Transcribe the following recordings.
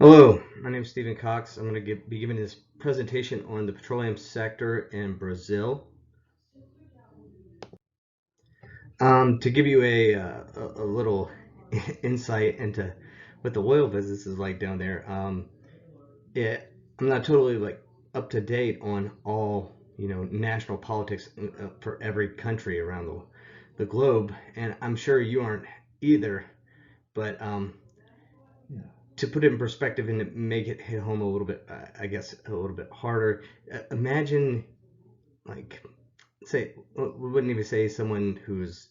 Hello, my name is Stephen Cox. I'm going to be giving this presentation on the petroleum sector in Brazil. To give you a little insight into what the oil business is like down there, I'm not totally up to date on all national politics for every country around the globe, and I'm sure you aren't either. But to put it in perspective and to make it hit home a little bit, I guess a little bit harder, imagine like, say, we wouldn't even say someone who's,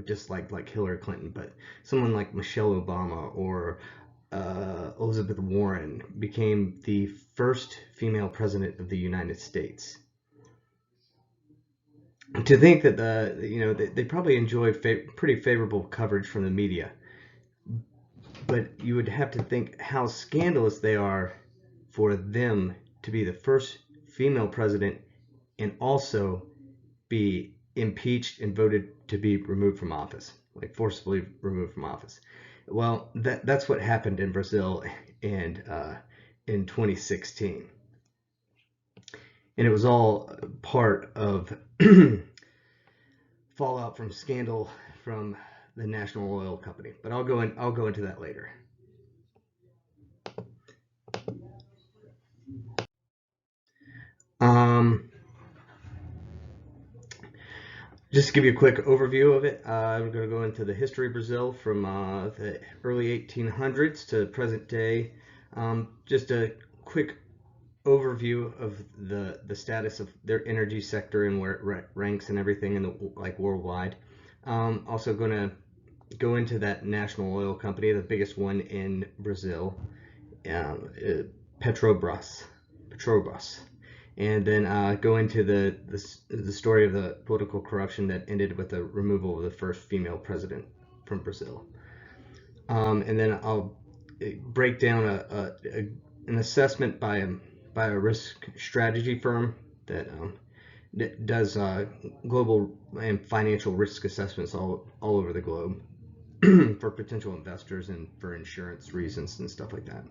just like Hillary Clinton, but someone like Michelle Obama or Elizabeth Warren became the first female president of the United States. To think that they probably enjoy pretty favorable coverage from the media, but you would have to think how scandalous they are for them to be the first female president and also be impeached and voted to be removed from office, like forcibly removed from office. Well, that's what happened in Brazil and in 2016, and it was all part of fallout from scandal from the national oil company. But I'll go into that later. Um, Just to give you a quick overview of it, I'm going to go into the history of Brazil from the early 1800s to present day. Just a quick overview of the status of their energy sector and where it ranks and everything in the worldwide. Also going to go into that national oil company, the biggest one in Brazil, Petrobras. Petrobras. And then go into the story of the political corruption that ended with the removal of the first female president from Brazil. And then I'll break down an assessment by a risk strategy firm that does global and financial risk assessments all over the globe for potential investors and for insurance reasons and stuff like that.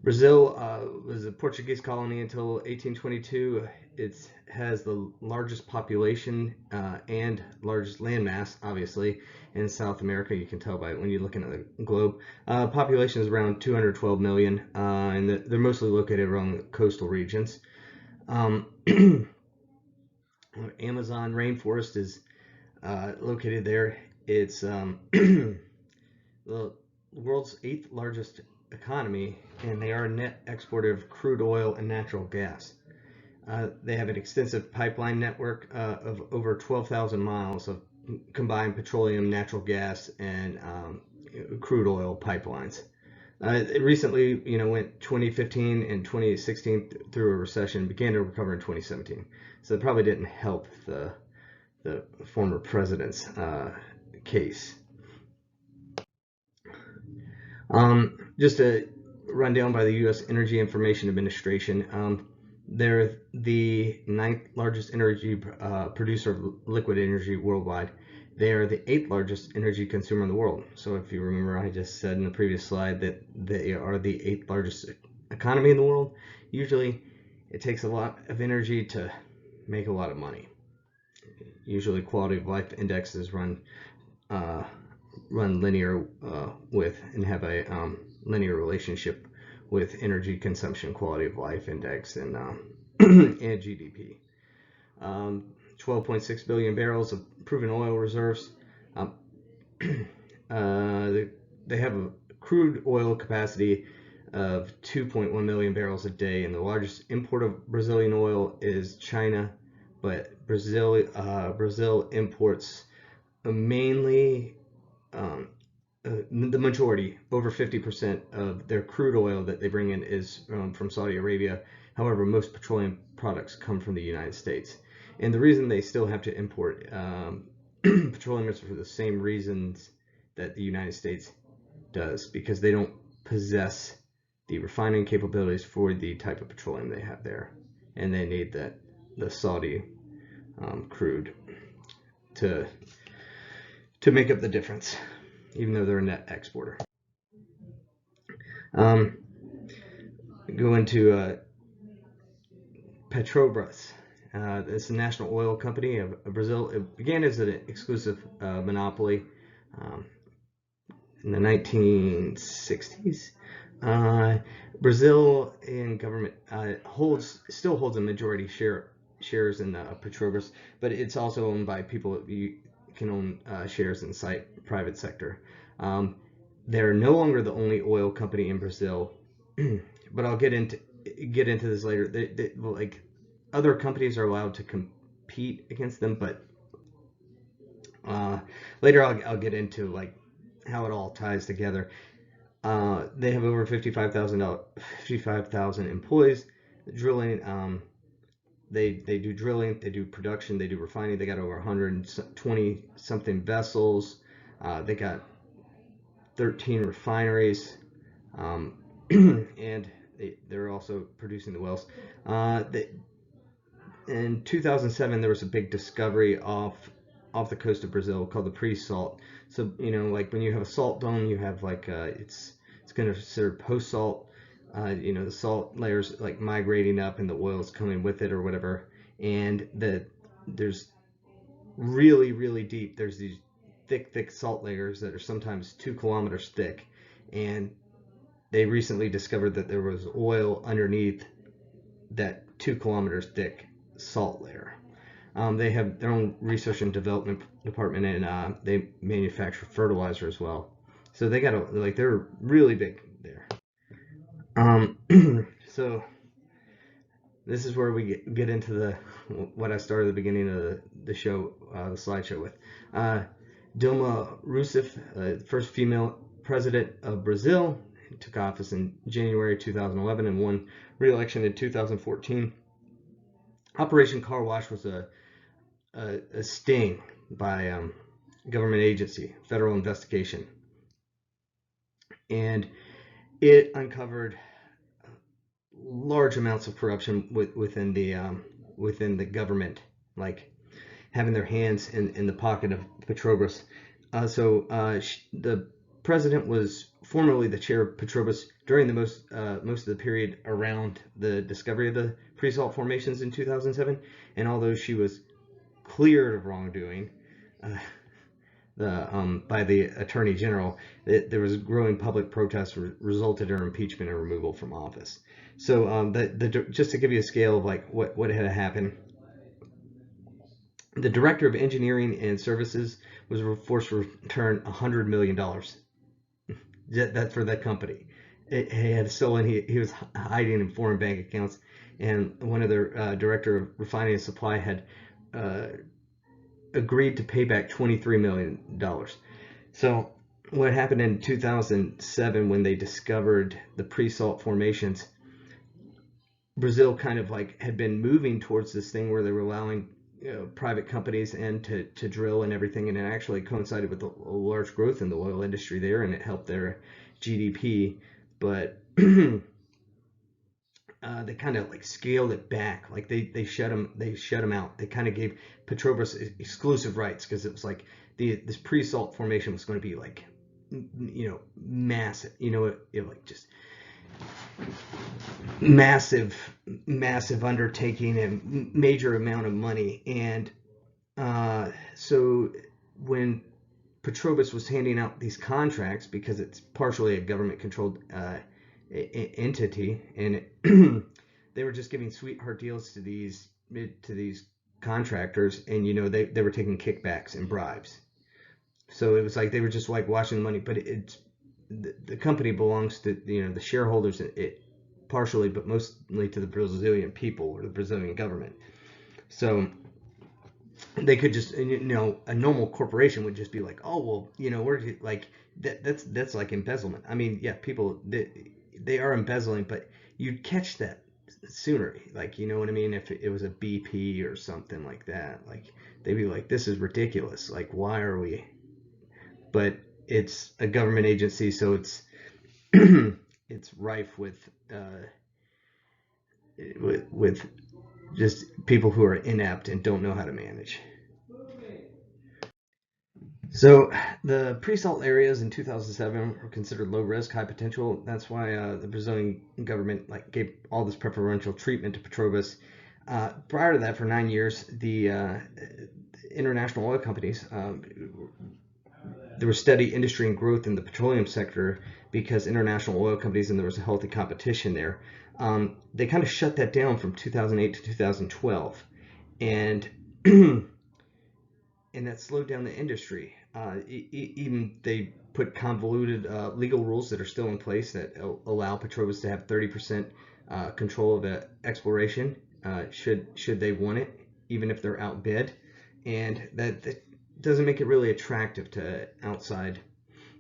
Brazil was a Portuguese colony until 1822. It has the largest population and largest landmass, obviously, in South America. You can tell by when you're looking at the globe. Population is around 212 million, and they're mostly located around the coastal regions. Amazon rainforest is located there. It's the world's 8th largest economy, and they are a net exporter of crude oil and natural gas. They have an extensive pipeline network of over 12,000 miles of combined petroleum, natural gas, and crude oil pipelines. It recently, went 2015 and 2016 through a recession, began to recover in 2017. So it probably didn't help the former president's case. Just a rundown by the U.S. Energy Information Administration. They're the 9th largest energy producer of liquid energy worldwide. They are the 8th largest energy consumer in the world. So if you remember, I just said in the previous slide that they are the 8th largest economy in the world. Usually it takes a lot of energy to make a lot of money. Usually quality of life indexes run linear with and have a linear relationship with energy consumption, quality of life index, and and GDP. 12.6 billion barrels of proven oil reserves. They have a crude oil capacity of 2.1 million barrels a day, and the largest import of Brazilian oil is China, but Brazil imports mainly the majority, over 50% of their crude oil that they bring in is from Saudi Arabia. However, most petroleum products come from the United States. And the reason they still have to import petroleum is for the same reasons that the United States does, because they don't possess the refining capabilities for the type of petroleum they have there. And they need the Saudi crude to make up the difference, even though they're a net exporter. Go into Petrobras. It's a national oil company of Brazil. It began as an exclusive monopoly um, in the 1960s. Uh, Brazil in government still holds a majority shares in Petrobras, but it's also owned by people. You can own shares in the private sector. They're no longer the only oil company in Brazil, but I'll get into this later. Like other companies are allowed to compete against them, but later I'll get into like how it all ties together. They have over 55,000 employees. Drilling, they do drilling, they do production, they do refining. They got over 120 something vessels. They got 13 refineries, and they're also producing the wells. In 2007, there was a big discovery off the coast of Brazil called the pre-salt. So like when you have a salt dome, you have like it's considered post-salt. The salt layers like migrating up, and the oil is coming with it or whatever. And there's really deep. There's these thick salt layers that are sometimes 2 kilometers thick, and they recently discovered that there was oil underneath that 2 kilometers thick salt layer. They have their own research and development department, and they manufacture fertilizer as well. So they got they're really big there. So this is where we get into what I started at the beginning of the show, the slideshow with. Dilma Rousseff, first female president of Brazil, took office in January 2011 and won re-election in 2014. Operation Car Wash was a sting by government agency, federal investigation, and it uncovered large amounts of corruption within the government, like having their hands in the pocket of Petrobras. The president was formerly the chair of Petrobras during the most of the period around the discovery of the pre-salt formations in 2007, and although she was cleared of wrongdoing by the Attorney General, there was growing public protests resulted in her impeachment and removal from office. So just to give you a scale of like what had happened, the director of engineering and services was forced to return $100 million. That's for that company. He had stolen. He was hiding in foreign bank accounts, and one of their director of refining and supply had agreed to pay back $23 million. So what happened in 2007 when they discovered the pre-salt formations, Brazil kind of like had been moving towards this thing where they were allowing private companies in to drill and everything, and it actually coincided with a large growth in the oil industry there, and it helped their GDP. But they kind of like scaled it back, like they shut them out. They kind of gave Petrobras exclusive rights because it was like this pre-salt formation was going to be like massive, it like just massive undertaking and major amount of money. And so when Petrobras was handing out these contracts, because it's partially a government controlled entity, and they were just giving sweetheart deals to these contractors, and they were taking kickbacks and bribes. So it was like they were just like washing the money, but the company belongs to the shareholders, partially, but mostly to the Brazilian people or the Brazilian government. So they could just, a normal corporation would just be like, oh well, we're like that's like embezzlement. I mean, yeah, people they are embezzling, but you'd catch that sooner, like, you know what I mean? If it was a BP or something like that, like they'd be like, this is ridiculous. Like, why are we? But it's a government agency, so it's it's rife with just people who are inept and don't know how to manage. So the pre-salt areas in 2007 were considered low risk, high potential. That's why the Brazilian government gave all this preferential treatment to Petrobras. Prior to that, for 9 years, the international oil companies, there was steady industry and growth in the petroleum sector because international oil companies, and there was a healthy competition there. They kind of shut that down from 2008 to 2012, and and that slowed down the industry. Even they put convoluted legal rules that are still in place that allow Petrobras to have 30% control of the exploration should they want it, even if they're outbid, and that doesn't make it really attractive to outside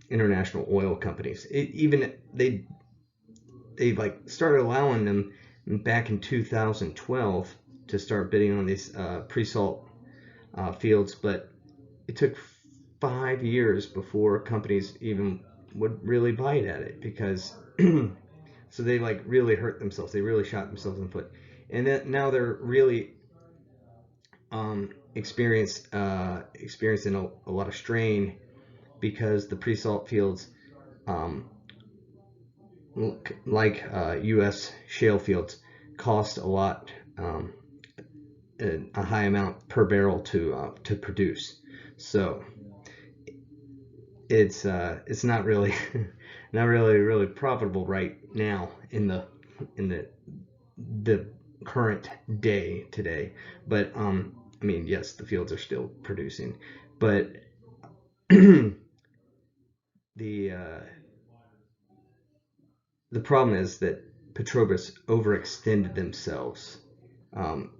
international oil companies. Even they started allowing them back in 2012 to start bidding on these pre-salt fields, but it took 5 years before companies even would really bite at it because so they really hurt themselves. They really shot themselves in the foot, and that now they're really experiencing a lot of strain because the pre-salt fields, like U.S. shale fields, cost a lot, a high amount per barrel to produce. So it's not really really profitable right now in the current day today. But I mean, yes, the fields are still producing, but the problem is that Petrobras overextended themselves. Um,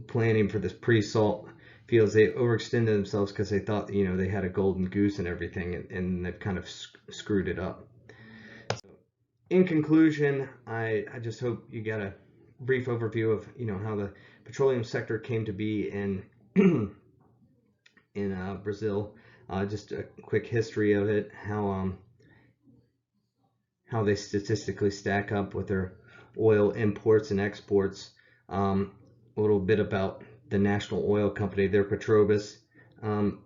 planning for this pre-salt fields, they overextended themselves because they thought they had a golden goose and everything, and they've kind of screwed it up. So, in conclusion, I just hope you got a brief overview of how the petroleum sector came to be in Brazil. Just a quick history of it, how they statistically stack up with their oil imports and exports. A little bit about the national oil company, their Petrobras, and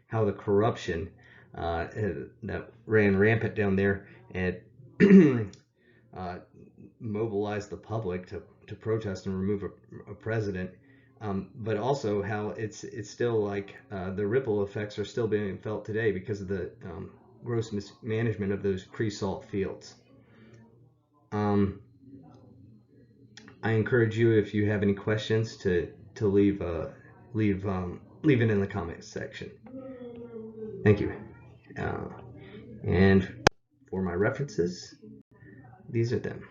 how the corruption that ran rampant down there and mobilized the public to protest and remove a president. But also how it's still the ripple effects are still being felt today because of the gross mismanagement of those pre-salt fields. I encourage you, if you have any questions, to leave it in the comments section. Thank you. And for my references, these are them.